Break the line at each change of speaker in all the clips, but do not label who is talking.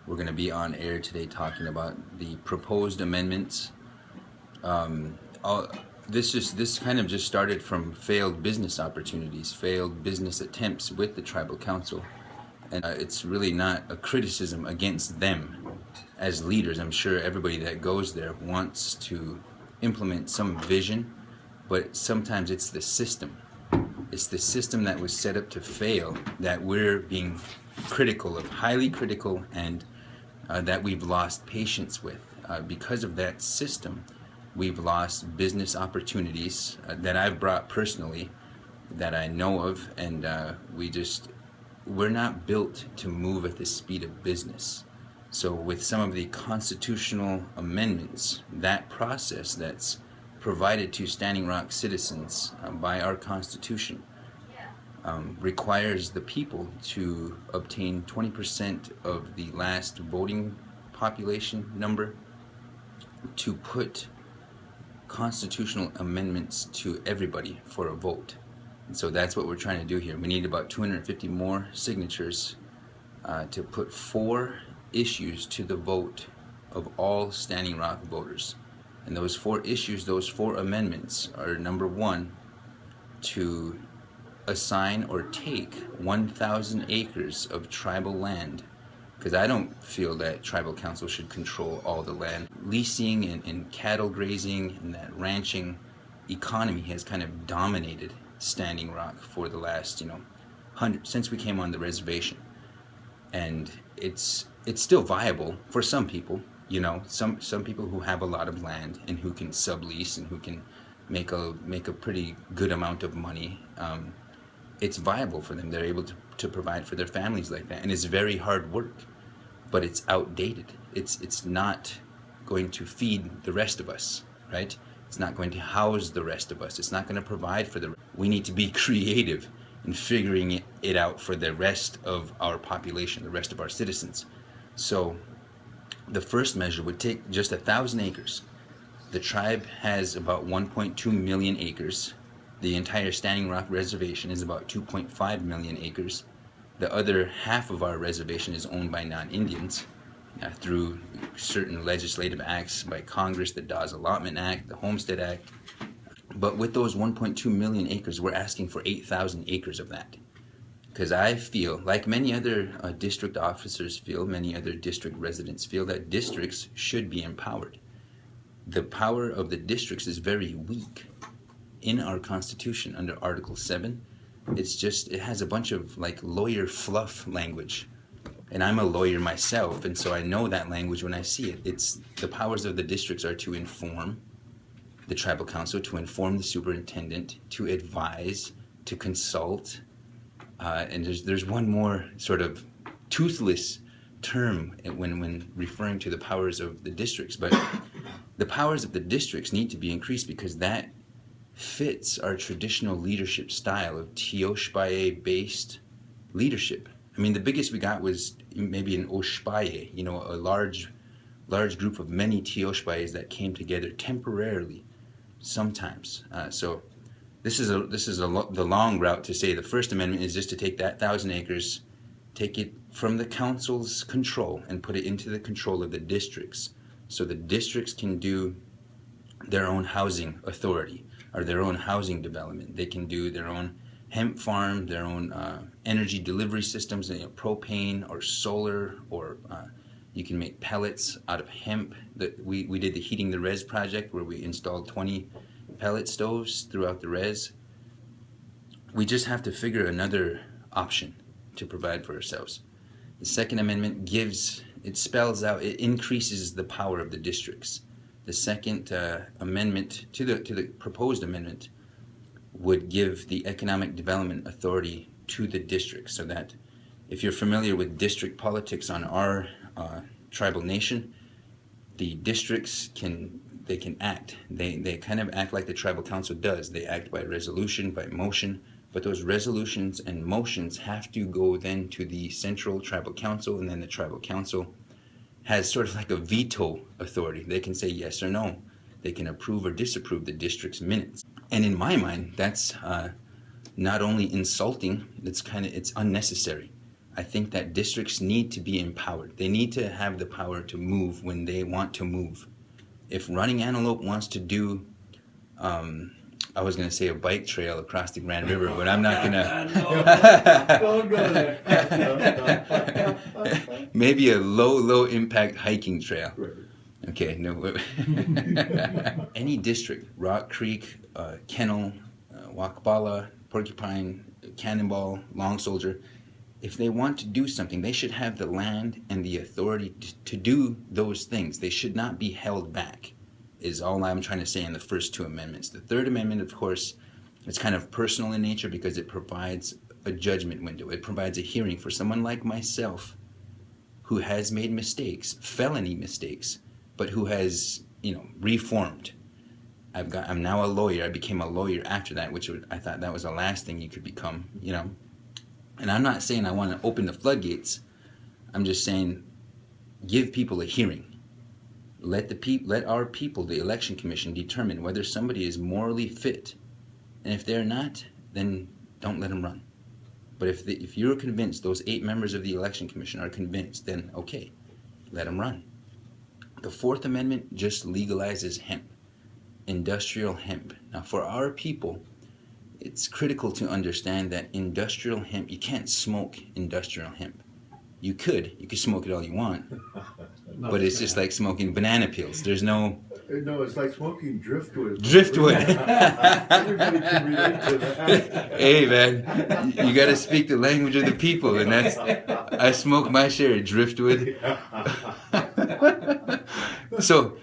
We're going to be on air today talking about the proposed amendments. All, this kind of just started from failed business opportunities, failed business attempts with the tribal council, and it's really not a criticism against them as leaders. I'm sure everybody that goes there wants to implement some vision, but sometimes it's the system. It's the system that was set up to fail that we're being critical of, highly critical, and that we've lost patience with. Because of that system, we've lost business opportunities that I've brought personally, that I know of, and we're not built to move at the speed of business. So with some of the constitutional amendments, that process that's provided to Standing Rock citizens by our Constitution requires the people to obtain 20% of the last voting population number to put constitutional amendments to everybody for a vote. And so that's what we're trying to do here. We need about 250 more signatures to put 4 issues to the vote of all Standing Rock voters. And those 4 issues, those 4 amendments are: number 1, to assign or take 1,000 acres of tribal land, because I don't feel that tribal council should control all the land. Leasing and cattle grazing and that ranching economy has kind of dominated Standing Rock for the last, since we came on the reservation. And it's still viable for some people, some people who have a lot of land and who can sublease and who can make a pretty good amount of money. It's viable for them. They're able to provide for their families like that. And it's very hard work, but it's outdated. It's not going to feed the rest of us, right? It's not going to house the rest of us. It's not going to provide for we need to be creative in figuring it out for the rest of our population, the rest of our citizens. So the first measure would take just 1,000 acres. The tribe has about 1.2 million acres. The entire Standing Rock Reservation is about 2.5 million acres. The other half of our reservation is owned by non-Indians through certain legislative acts by Congress, the Dawes Allotment Act, the Homestead Act. But with those 1.2 million acres, we're asking for 8,000 acres of that. Because I feel, like many other district officers feel, many other district residents feel, that districts should be empowered. The power of the districts is very weak in our Constitution under Article 7. It has a bunch of lawyer fluff language. And I'm a lawyer myself, and so I know that language when I see it. It's the powers of the districts are to inform the tribal council, to inform the superintendent, to advise, to consult. And there's one more sort of toothless term when referring to the powers of the districts. But the powers of the districts need to be increased because that fits our traditional leadership style of Teoshpaye-based leadership. I mean, the biggest we got was maybe an Oshpaye, a large group of many Teoshpayes that came together temporarily, sometimes. So this is the long route to say the First Amendment is just to take that 1,000 acres, take it from the council's control and put it into the control of the districts, so the districts can do their own housing authority or their own housing development. They can do their own hemp farm, their own energy delivery systems, propane or solar, or you can make pellets out of hemp. We did the Heating the Res project where we installed 20 pellet stoves throughout the res. We just have to figure another option to provide for ourselves. The Second Amendment spells out, it increases the power of the districts. The Second Amendment to the proposed amendment would give the Economic Development Authority to the district, so that if you're familiar with district politics on our tribal nation, the districts can act. They kind of act like the tribal council does. They act by resolution, by motion, but those resolutions and motions have to go then to the central tribal council, and then the tribal council has sort of like a veto authority. They can say yes or no. They can approve or disapprove the district's minutes. And in my mind, that's not only insulting, it's unnecessary. I think that districts need to be empowered. They need to have the power to move when they want to move. If Running Antelope wants to do, I was going to say a bike trail across the Grand River, but I'm not going to.
Don't go there.
Maybe a low impact hiking trail.
Right.
Okay, no. Any district, Rock Creek, Kennel, Wakbala, Porcupine, Cannonball, Long Soldier, if they want to do something, they should have the land and the authority to do those things. They should not be held back, is all I'm trying to say in the first two amendments. The third amendment, of course, it's kind of personal in nature because it provides a judgment window. It provides a hearing for someone like myself who has made mistakes, felony mistakes, but who has, reformed. I'm now a lawyer. I became a lawyer after that, which I thought that was the last thing you could become, And I'm not saying I want to open the floodgates. I'm just saying give people a hearing. Let our people, the election commission, determine whether somebody is morally fit. And if they're not, then don't let them run. But if you're convinced, those 8 members of the election commission are convinced, then okay, let them run. The Fourth Amendment just legalizes hemp, industrial hemp. Now for our people, it's critical to understand that industrial hemp, you can't smoke industrial hemp. You could smoke it all you want, but it's just like smoking banana peels. There's no...
No, it's like smoking driftwood.
Driftwood.
Everybody can relate to that.
Hey man, you got to speak the language of the people, and I smoke my share of driftwood. So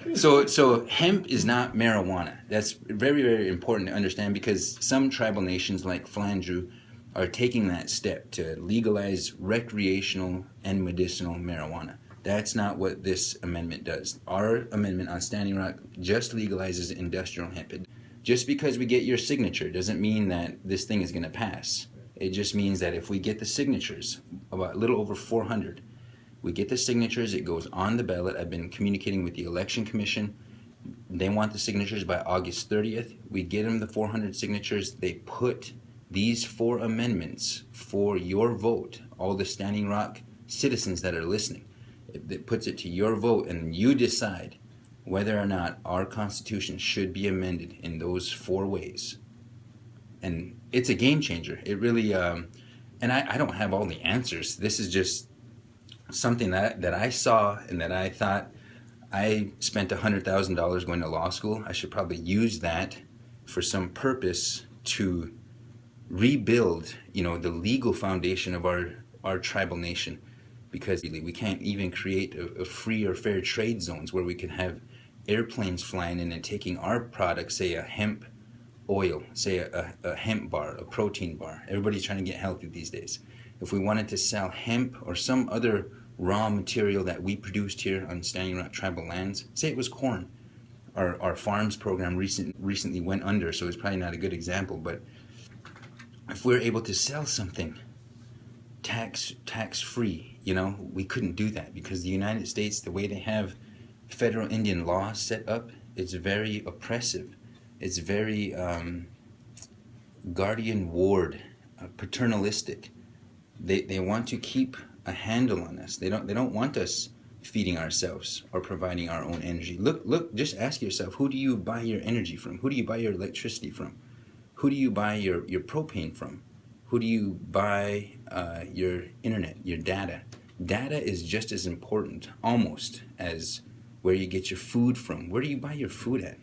hemp is not marijuana. That's very, very important to understand, because some tribal nations like Flandreau are taking that step to legalize recreational and medicinal marijuana. That's not what this amendment does. Our amendment on Standing Rock just legalizes industrial hemp. Just because we get your signature doesn't mean that this thing is going to pass. It just means that if we get the signatures, about a little over 400, we get the signatures, it goes on the ballot. I've been communicating with the election commission. They want the signatures by August 30th. We get them the 400 signatures. They put these 4 amendments for your vote, all the Standing Rock citizens that are listening. It puts it to your vote, and you decide whether or not our Constitution should be amended in those 4 ways. And it's a game changer. It really, and I don't have all the answers. This is just something that I saw, and that I thought, I spent $100,000 going to law school. I should probably use that for some purpose to rebuild, the legal foundation of our tribal nation. Because we can't even create a free or fair trade zones where we can have airplanes flying in and taking our products, say a hemp oil, say a hemp bar, a protein bar. Everybody's trying to get healthy these days. If we wanted to sell hemp or some other raw material that we produced here on Standing Rock tribal lands, say it was corn. Our farms program recently went under, so it's probably not a good example, but if we're able to sell something tax-free, we couldn't do that because the United States, the way they have federal Indian law set up, it's very oppressive. It's very guardian ward, paternalistic. They want to keep a handle on us. They don't want us feeding ourselves or providing our own energy. Look, just ask yourself, who do you buy your energy from? Who do you buy your electricity from? Who do you buy your propane from? Who do you buy your internet, your data? Data is just as important, almost, as where you get your food from. Where do you buy your food at?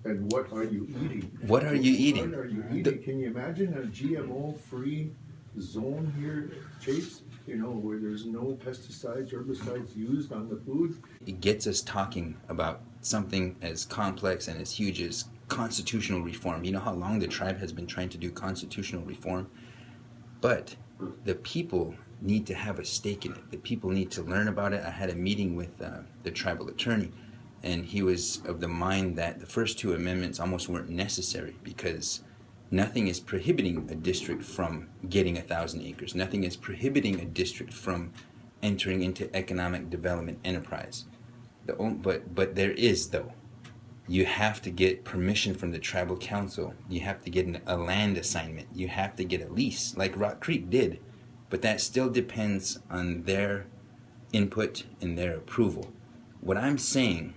And what are you eating?
What are you eating?
What are you eating? Can you imagine a GMO-free zone here, Chase? Where there's no pesticides, herbicides used on the food?
It gets us talking about something as complex and as huge as constitutional reform. You know how long the tribe has been trying to do constitutional reform? But the people need to have a stake in it. The people need to learn about it. I had a meeting with the tribal attorney, and he was of the mind that the first 2 amendments almost weren't necessary because nothing is prohibiting a district from getting 1,000 acres. Nothing is prohibiting a district from entering into economic development enterprise. But there is, though. You have to get permission from the tribal council. You have to get a land assignment. You have to get a lease, like Rock Creek did. but that still depends on their input and their approval. What I'm saying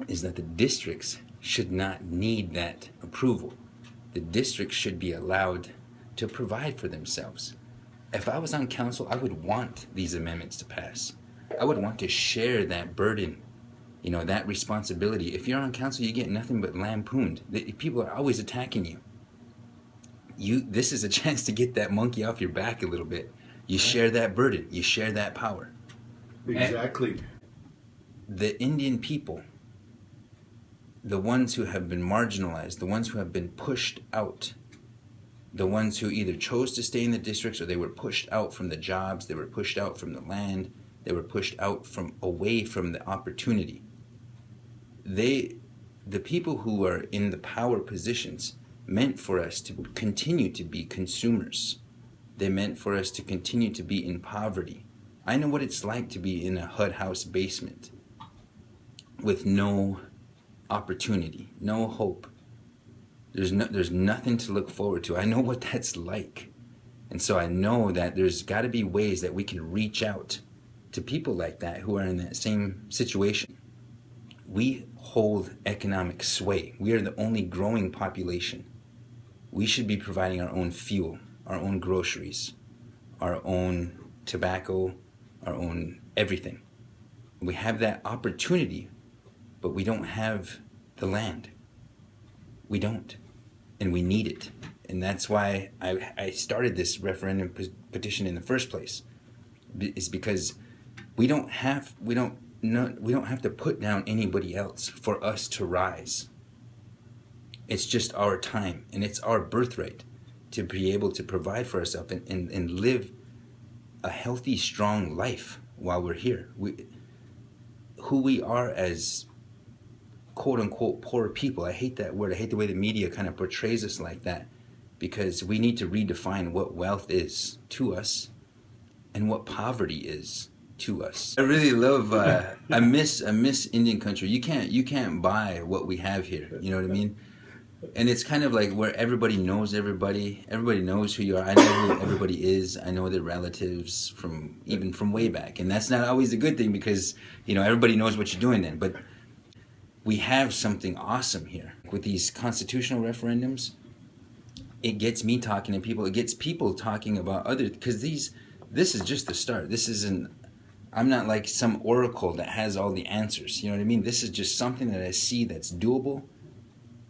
is that the districts should not need that approval. The districts should be allowed to provide for themselves. If I was on council, I would want these amendments to pass. I would want to share that burden, that responsibility. If you're on council, you get nothing but lampooned. People are always attacking you. This is a chance to get that monkey off your back a little bit. You share that burden. You share that power.
Exactly.
The Indian people, the ones who have been marginalized, the ones who have been pushed out, the ones who either chose to stay in the districts or they were pushed out from the jobs, they were pushed out from the land, they were pushed out away from the opportunity. The people who are in the power positions meant for us to continue to be consumers. They meant for us to continue to be in poverty. I know what it's like to be in a HUD house basement with no opportunity, no hope. There's nothing to look forward to. I know what that's like. And so I know that there's got to be ways that we can reach out to people like that who are in that same situation. We hold economic sway. We are the only growing population. We should be providing our own fuel, our own groceries, our own tobacco, our own everything. We have that opportunity, but we don't have the land. We don't, and we need it. And that's why I started this referendum petition in the first place. Is because we don't have to put down anybody else for us to rise. It's just our time, and it's our birthright to be able to provide for ourselves and live a healthy, strong life while we're here. Who we are as quote-unquote poor people. I hate that word. I hate the way the media kind of portrays us like that, because we need to redefine what wealth is to us and what poverty is to us. I really love I miss Indian country. You can't buy what we have here, you know what I mean? And it's kind of like where everybody knows everybody knows who you are. I know who everybody is. I know their relatives even from way back, and that's not always a good thing, because everybody knows what you're doing then. But we have something awesome here with these constitutional referendums. It gets me talking to people. It gets people talking about because this is just the start. I'm not like some oracle that has all the answers. You know what I mean? This is just something that I see that's doable,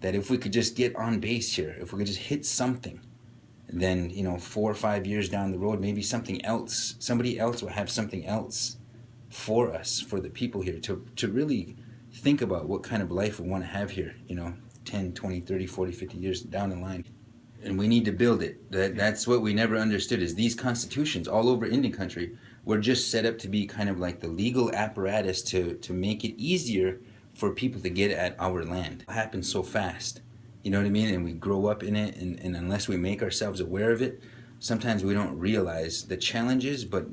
that if we could just get on base here, if we could just hit something, then 4 or 5 years down the road, maybe somebody else will have something else for us, for the people here, to really think about what kind of life we want to have here, 10, 20, 30, 40, 50 years down the line. And we need to build it. That's what we never understood, is these constitutions all over Indian country were just set up to be kind of like the legal apparatus to make it easier for people to get at our land. It happens so fast, you know what I mean? And we grow up in it, and unless we make ourselves aware of it, sometimes we don't realize the challenges, but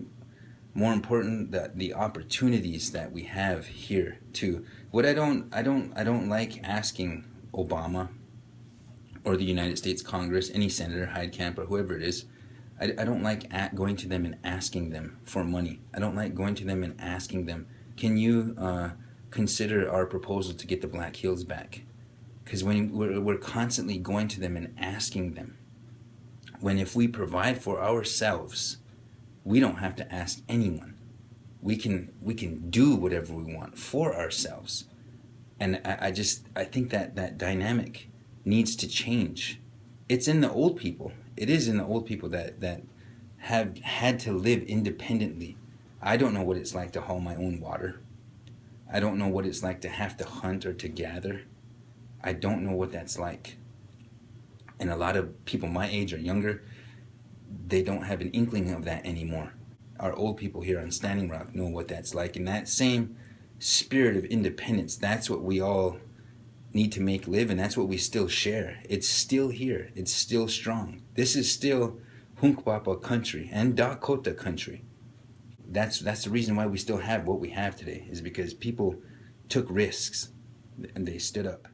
more important, the opportunities that we have here too. What I don't like asking Obama or the United States Congress, any senator, Heitkamp, or whoever it is, I don't like going to them and asking them for money. I don't like going to them and asking them, can you consider our proposal to get the Black Hills back? Because when we're constantly going to them and asking them, when if we provide for ourselves, we don't have to ask anyone. We can do whatever we want for ourselves. And I think that dynamic needs to change. It's in the old people. It is in the old people that have had to live independently. I don't know what it's like to haul my own water. I don't know what it's like to have to hunt or to gather. I don't know what that's like. And a lot of people my age or younger, they don't have an inkling of that anymore. Our old people here on Standing Rock know what that's like. And that same spirit of independence, that's what we all need to make live, and that's what we still share. It's still here. It's still strong. This is still Hunkpapa country and Dakota country. That's the reason why we still have what we have today, is because people took risks and they stood up.